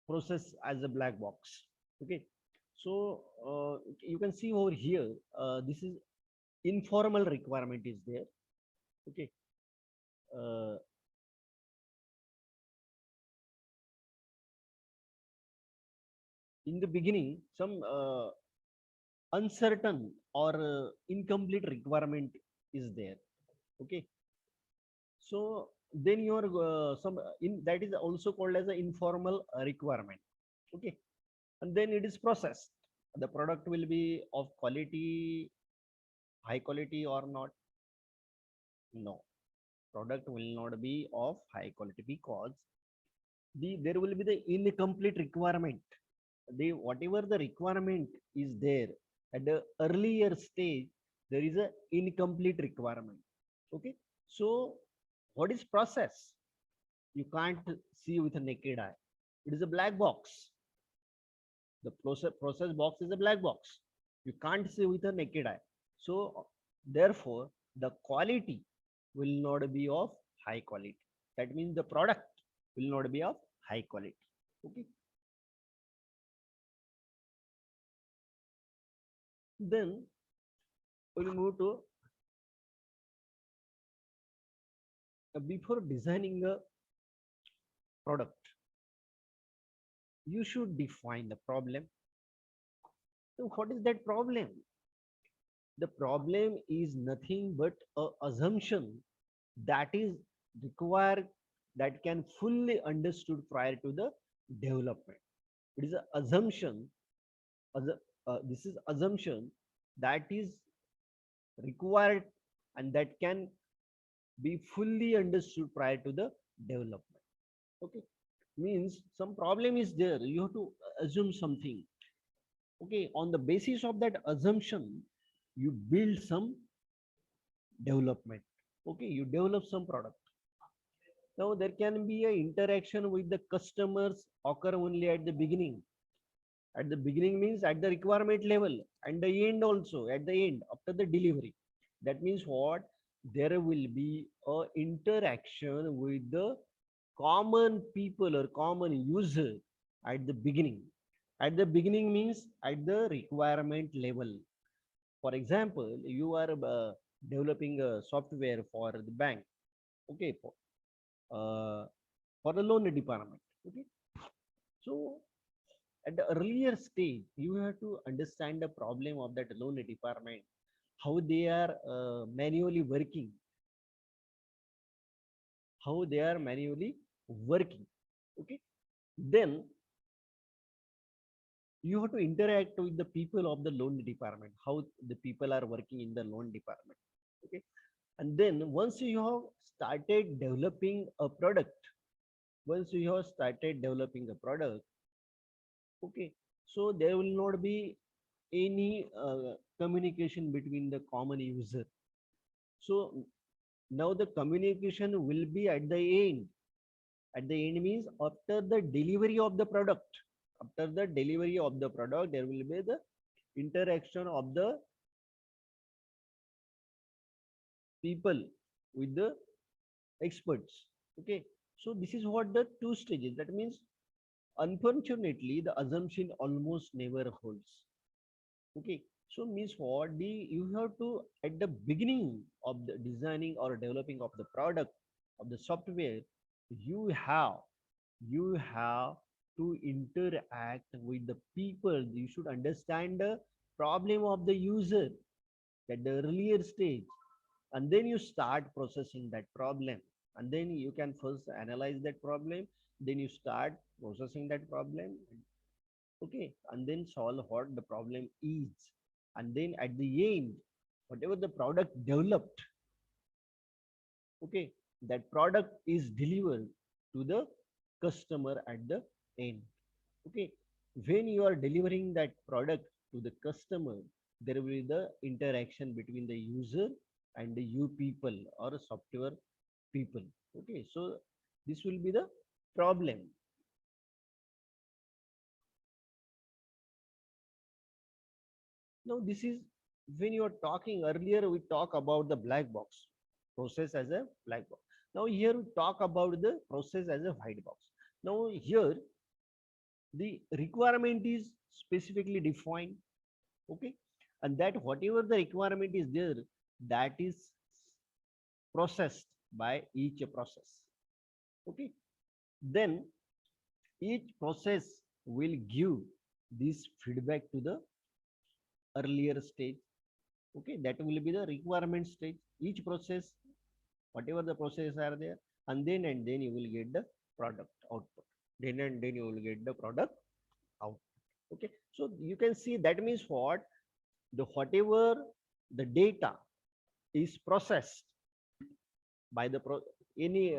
process as a black box. Okay, so you can see over here, this is informal requirement is there. Okay, uh, in the beginning, some uncertain or incomplete requirement is there. Okay, so then you are some in that is also called as an informal requirement. Okay, and then it is processed. The product will be of quality, high quality or not? No, product will not be of high quality because there will be the incomplete requirement. The whatever the requirement is there at the earlier stage, there is a incomplete requirement. Okay, so what is process? You can't see with a naked eye. It is a black box. The process box is a black box. You can't see with a naked eye. So therefore the quality will not be of high quality. That means the product will not be of high quality. Okay, then we'll move to before designing a product, you should define the problem. So what is that problem? The problem is nothing but a assumption that is required, that can fully understood prior to the development. It is an assumption. This is assumption that is required and that can be fully understood prior to the development. Okay, means some problem is there. You have to assume something. Okay, on the basis of that assumption, you build some development. Okay, you develop some product. Now there can be a interaction with the customers occur only at the beginning. At the beginning means at the requirement level, and the end also at the end after the delivery. That means what? There will be a interaction with the common people or common user at the beginning. At the beginning means at the requirement level. For example, you are developing a software for the bank. Okay, uh, for the loan department. Okay, so at the earlier stage, you have to understand the problem of that loan department, how they are manually working, how they are manually working. Okay, then you have to interact with the people of the loan department, how the people are working in the loan department. Okay, and then once you have started developing a product, once you have started developing a product, okay, so there will not be any communication between the common user. So now the communication will be at the end. At the end means after the delivery of the product. After the delivery of the product, there will be the interaction of the people with the experts. Okay, so this is what the two stages. That means unfortunately the assumption almost never holds. Okay, so means what? You have to at the beginning of the designing or developing of the product of the software, you have you have to interact with the people. You should understand the problem of the user at the earlier stage, and then you start processing that problem, and then you can first analyze that problem, then you start processing that problem. Okay, and then solve what the problem is, and then at the end whatever the product developed, okay, that product is delivered to the customer at the end. Okay, when you are delivering that product to the customer, there will be the interaction between the user and the you people or software people. Okay, so this will be the problem. Now this is when you are talking earlier, we talk about the black box process as a black box. Now here we talk about the process as a white box. Now here The requirement is specifically defined, okay, and that whatever the requirement is there, that is processed by each process, okay. Then each process will give this feedback to the earlier stage, okay, that will be the requirement stage. Each process, whatever the processes are there, and then you will get the product output, then you will get the product out, okay. So you can see that means what, the whatever the data is processed by the any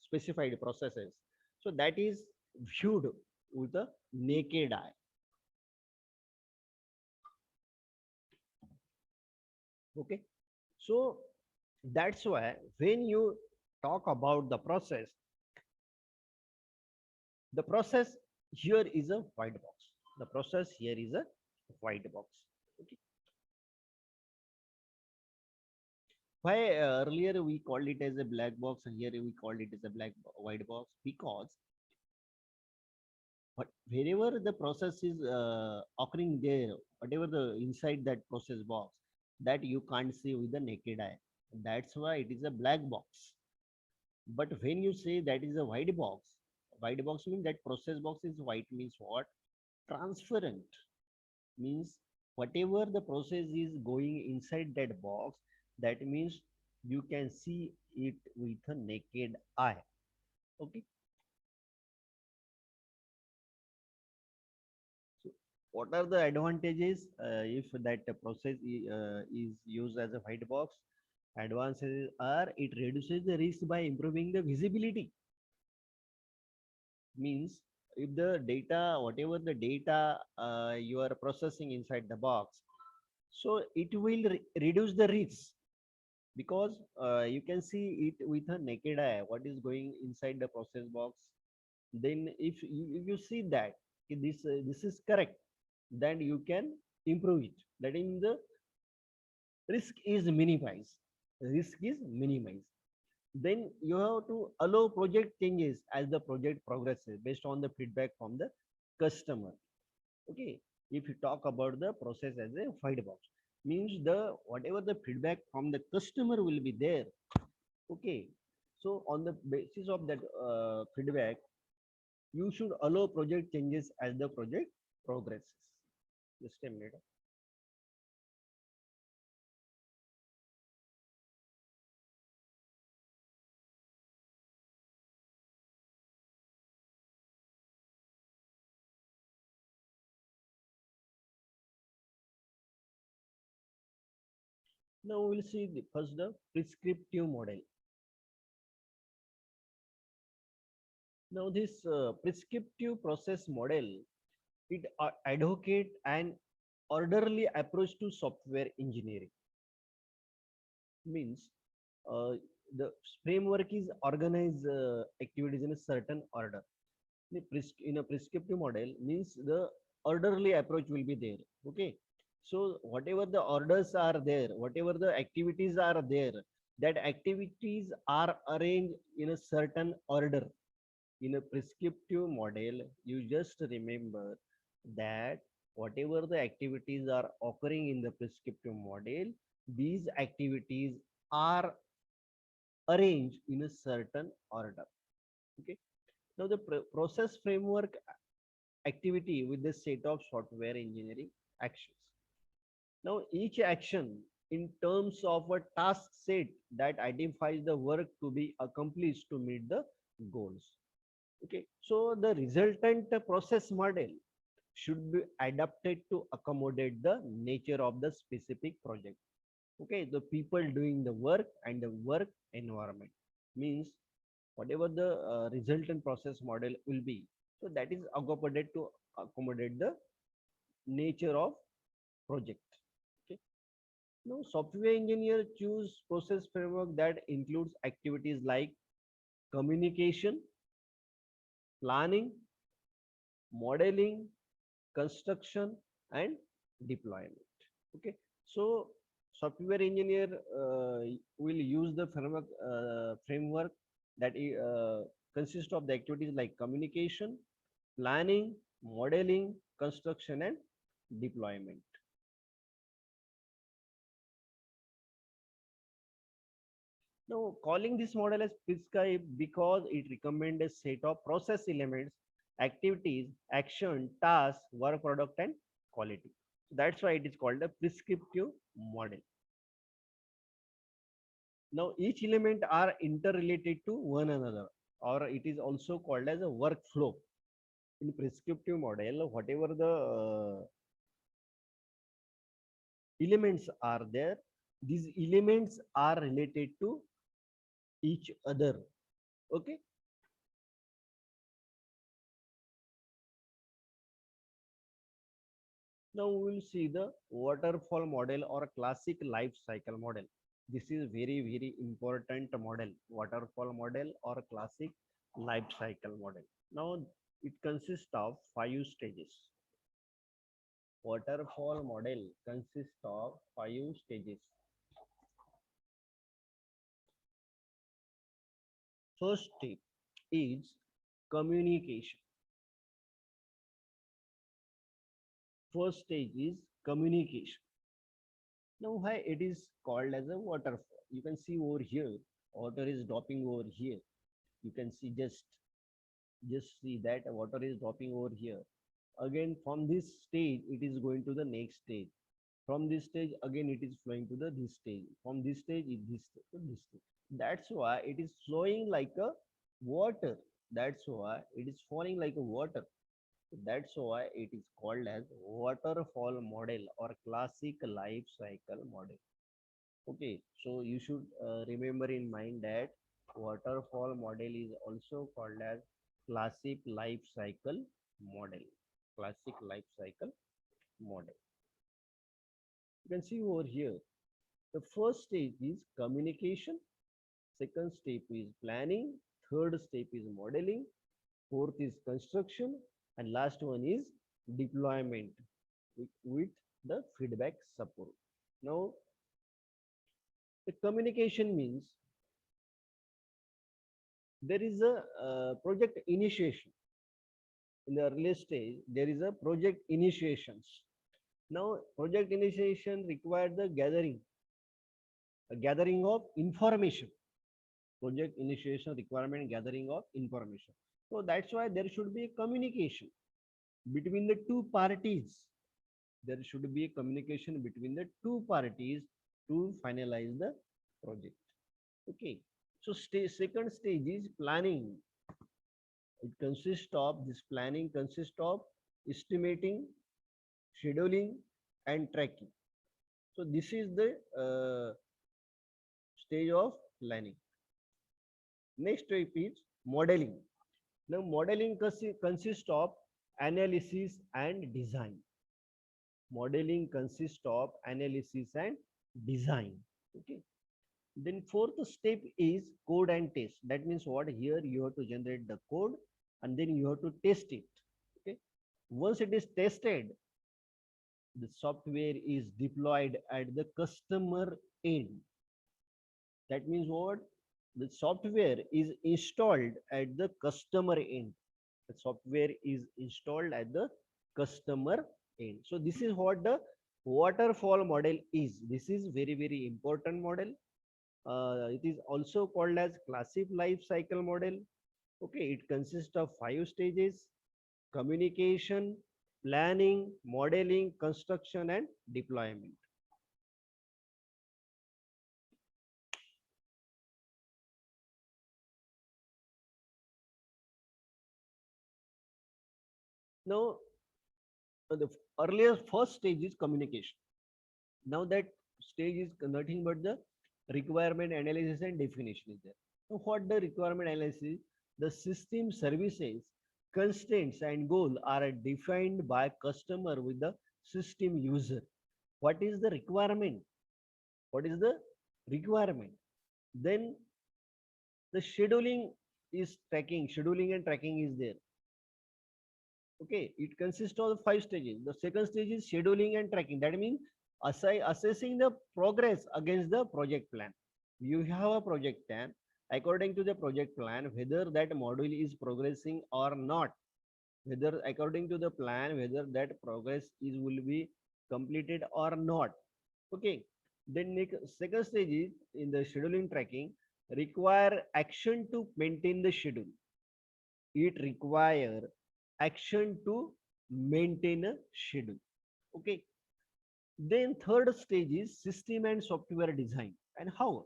specified processes, so that is viewed with a naked eye, okay. So that's why when you talk about the process here is a white box, the process here is a white box, okay. Why earlier we called it as a black box and here we called it as a white box? Because but wherever the process is occurring there, whatever the inside that process box, that you can't see with the naked eye. That's why it is a black box. But when you say that is a white box means that process box is white means what? Transparent means whatever the process is going inside that box, that means you can see it with a naked eye. Okay. So what are the advantages if that process is used as a white box? Advantages are it reduces the risk by improving the visibility. Means if the data, whatever the data you are processing inside the box, so it will reduce the risk because you can see it with a naked eye what is going inside the process box. Then if you see that this is correct, then you can improve it, that in the risk is minimized. Then you have to allow project changes as the project progresses based on the feedback from the customer, okay. If you talk about the process as a white box, means the whatever the feedback from the customer will be there, okay. So on the basis of that feedback, you should allow project changes as the project progresses. Just a minute. Now we'll see first the prescriptive model. Now this prescriptive process model, it advocate an orderly approach to software engineering. Means uh, the framework is organize activities in a certain order. In a prescriptive model means the orderly approach will be there, okay. So whatever the orders are there, whatever the activities are there, that activities are arranged in a certain order. In a prescriptive model, you just remember that whatever the activities are occurring in the prescriptive model, these activities are arranged in a certain order, okay. Now the process framework activity with the set of software engineering actions. Now each action in terms of a task set that identifies the work to be accomplished to meet the goals. Okay, so the resultant process model should be adapted to accommodate the nature of the specific project. Okay, the people doing the work and the work environment means whatever the resultant process model will be. So that is accommodated to accommodate the nature of project. Okay. Now, software engineer choose process framework that includes activities like communication, planning, modeling, construction, and deployment. Okay. So software engineer will use the framework that consists of the activities like communication, planning, modeling, construction, and deployment. Now, calling this model as prescribe because it recommends a set of process elements, activities, action, tasks, work product, and quality. That's why it is called a prescriptive model. Now, each element are interrelated to one another, or it is also called as a workflow. In prescriptive model, whatever the elements are there, these elements are related to each other. Okay. Now we will see the waterfall model or classic life cycle model. This is very, very important model, waterfall model or classic life cycle model. Now it consists of 5 stages. Waterfall model consists of 5 stages. First step is communication. First stage is communication. Now why it is called as a waterfall? You can see over here, water is dropping over here. You can see just see that water is dropping over here. Again from this stage it is going to the next stage. From this stage again it is flowing to the this stage. From this stage it this to this stage. That's why it is flowing like a water. That's why it is falling like a water. That's why it is called as waterfall model or classic life cycle model. Okay, so you should remember in mind that waterfall model is also called as classic life cycle model. Classic life cycle model. You can see over here, the first stage is communication, second step is planning, third step is modeling, fourth is construction, and last one is deployment with the feedback support. Now, the communication means there is a project initiation. In the early stage, there is a project initiations. Now, project initiation requires the gathering of information. Project initiation requirement gathering of information. So that's why there should be a communication between the two parties. There should be a communication between the two parties to finalize the project. Okay. So second stage is planning. It consists of this planning consists of estimating, scheduling, and tracking. So this is the stage of planning. Next step is modeling. Now modeling consists of analysis and design. Modeling consists of analysis and design. Okay. Then fourth step is code and test. That means what? Here you have to generate the code and then you have to test it. Okay. Once it is tested, the software is deployed at the customer end. That means what? The software is installed at the customer end. The software is installed at the customer end. So this is what the waterfall model is. This is very, very important model. It is also called as classic life cycle model. Okay, it consists of 5 stages: communication, planning, modeling, construction, and deployment. Now, the earlier first stage is communication. Now that stage is nothing but the requirement analysis and definition is there. So what the requirement analysis? The system services, constraints and goal are defined by customer with the system user. What is the requirement? What is the requirement? Then the scheduling and tracking is there. Okay, it consists of 5 stages. The second stage is scheduling and tracking. That means assessing the progress against the project plan. You have a project plan. According to the project plan, whether that module is progressing or not, whether according to the plan, whether that progress is will be completed or not. Okay. Then second stage is in the scheduling tracking require action to maintain the schedule. It require action to maintain a schedule. Okay. Then third stage is system and software design. And how?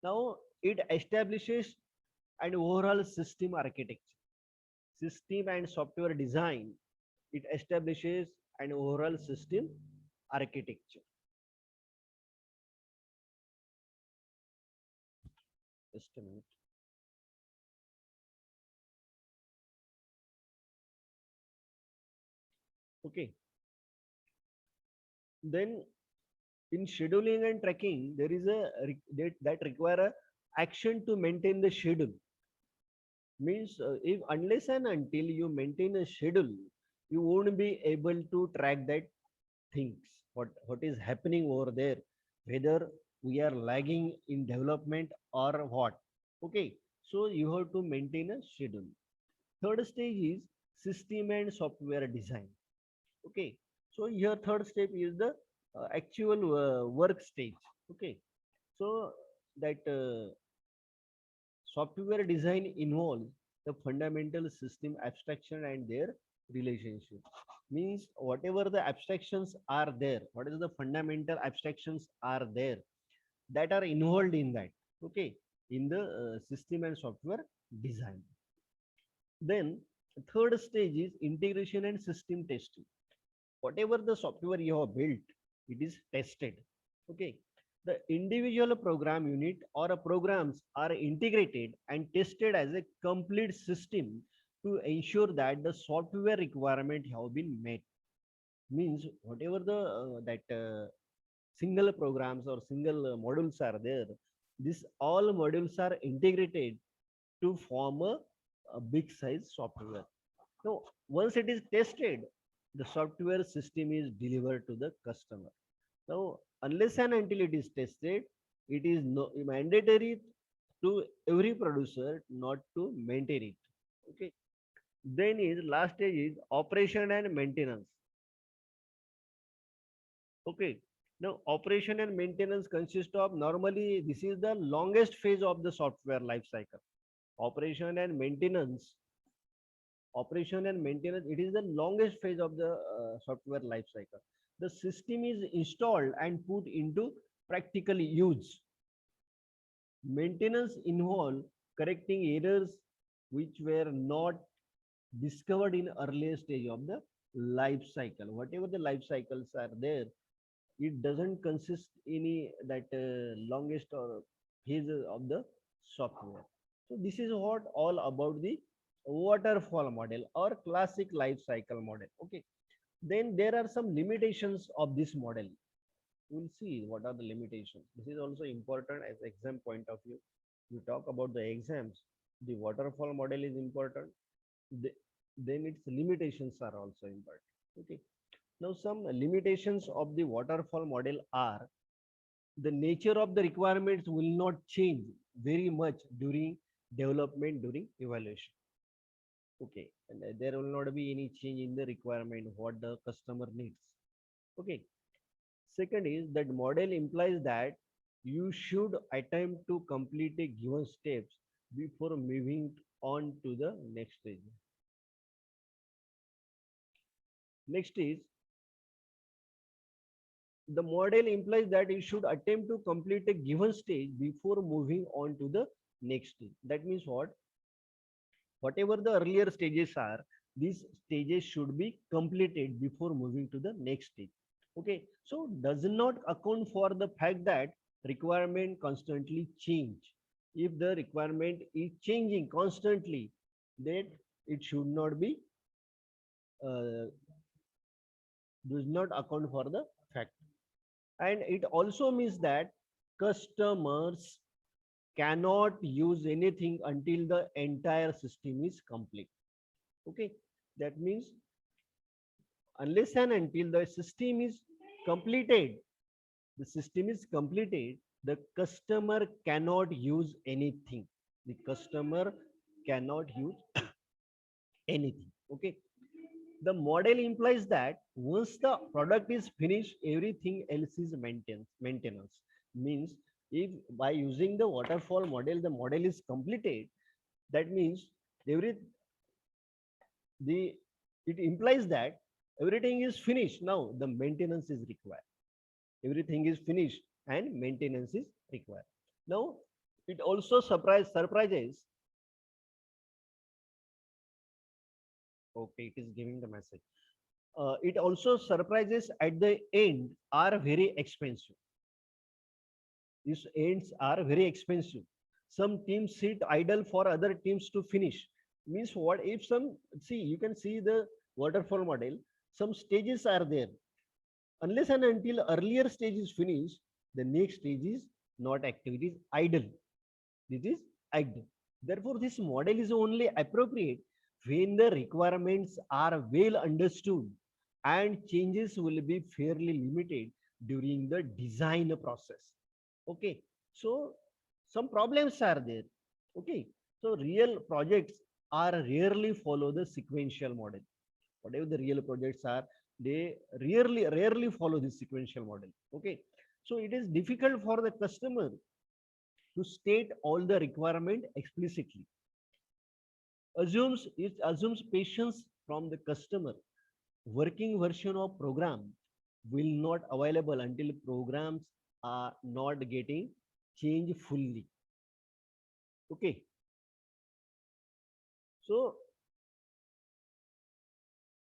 Now it establishes an overall system architecture. System and software design. It establishes an overall system architecture. Just a minute. Okay. Then in scheduling and tracking, there is a that require a action to maintain the schedule. Means if unless and until you maintain a schedule, you won't be able to track that things. What is happening over there, whether we are lagging in development or what. Okay. So you have to maintain a schedule. Third stage is system and software design. Okay. So here third step is the actual work stage. Okay. So that software design involves the fundamental system abstraction and their relationship. Means whatever the abstractions are there, what is the fundamental abstractions are there that are involved in that. Okay. In the system and software design. Then third stage is integration and system testing. Whatever the software you have built, it is tested. Okay. The individual program unit or programs are integrated and tested as a complete system to ensure that the software requirement have been met. Means whatever the that single programs or single modules are there, this all modules are integrated to form a big size software. So once it is tested, the software system is delivered to the customer. Now, unless and until it is tested, it is no mandatory to every producer not to maintain it. Okay. Then is last stage is operation and maintenance. Okay. Now, operation and maintenance consist of normally this is the longest phase of the software life cycle. Operation and maintenance it is the longest phase of the software life cycle. The system is installed and put into practical use. Maintenance involve correcting errors which were not discovered in earlier stage of the life cycle. Whatever the life cycles are there, it doesn't consist any that longest or phase of the software. So this is what all about the waterfall model or classic life cycle model. Okay. Then there are some limitations of this model. We'll see what are the limitations. This is also important as exam point of view. You talk about the exams, the waterfall model is important. The, then its limitations are also important. Okay. Now some limitations of the waterfall model are the nature of the requirements will not change very much during development, during evaluation. Okay. And there will not be any change in the requirement, what the customer needs. Okay. Second is that model implies that you should attempt to complete a given steps before moving on to the next stage. Next is the model implies that you should attempt to complete a given stage before moving on to the next stage. That means what? Whatever the earlier stages are, these stages should be completed before moving to the next stage. Okay. So does not account for the fact that requirement constantly change. If the requirement is changing constantly, then it should not be does not account for the fact. And it also means that customers cannot use anything until the entire system is complete. Okay. That means unless and until the system is completed, the customer cannot use anything. The customer cannot use anything. Okay. The model implies that once the product is finished, everything else is maintenance. Means if by using the waterfall model, the model is completed, that means every the it implies that everything is finished. Now the maintenance is required. Everything is finished and maintenance is required. Now it also surprises. Okay, it is giving the message. It also surprises at the end are very expensive. These ends are very expensive. Some teams sit idle for other teams to finish. Means what if some, see, you can see the waterfall model, some stages are there. Unless and until earlier stage is finished, the next stage is not active. It is idle. This is idle. Therefore, this model is only appropriate when the requirements are well understood and changes will be fairly limited during the design process. Okay, so some problems are there. Okay, so real projects are rarely follow the sequential model. Whatever the real projects are, they rarely follow this sequential model. Okay, so it is difficult for the customer to state all the requirement explicitly. It assumes patience from the customer. Working version of program will not available until programs are not getting changed fully. Okay, so